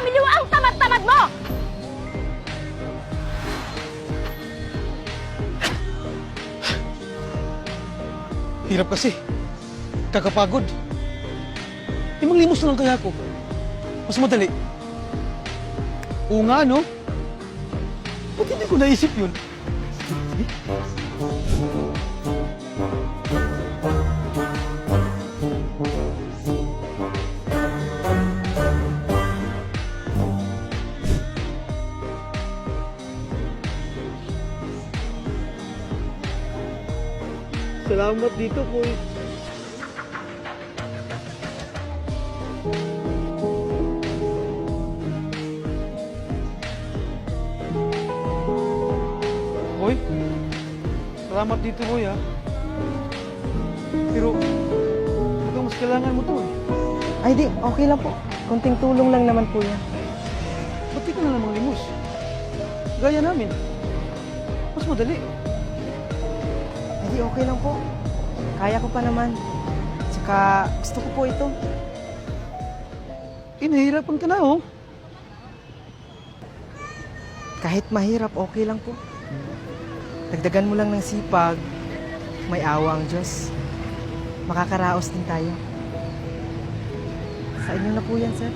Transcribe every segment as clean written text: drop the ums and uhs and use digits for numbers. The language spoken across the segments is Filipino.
family mo ang tamad-tamad mo! Hirap kasi. Kakapagod. Limos na lang kaya ako. Mas madali. Oo nga, no? Ba't hindi ko naisip yun? Sige. Salamat dito, boy. Boy, salamat dito, boy, ha. Pero, mukhang mas kailangan mo to, eh. Ay di, okay lang po. Konting tulong lang naman po yan. Ba't di ka na namang limos? Gaya namin. Mas madali. Ay di, okay lang po. Kaya ko pa naman. Tsaka gusto ko po ito. Nahihirapan ka na, oh. Kahit mahirap, okay lang po. Dagdagan mo lang ng sipag. May awa ang Diyos. Makakaraos din tayo. Sa inyo na po yan, sir.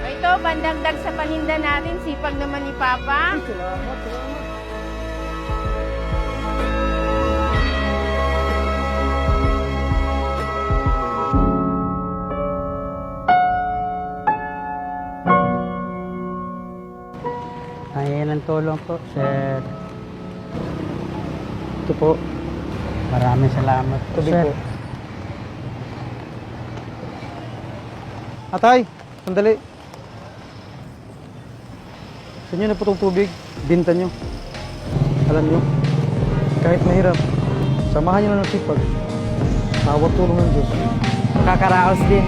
Ito, pandagdag sa paninda natin. Sipag naman ni Papa. Salamat, salamat. Ayan ang tulong po, sir. Ito po. Maraming salamat po, Tubig sir. po. Atay, sandali. Sa inyo na po itong tubig, binta nyo. Alam nyo, kahit mahirap, samahan nyo na ng sipag. Tawag tulong ng Diyos. Makakaraos din.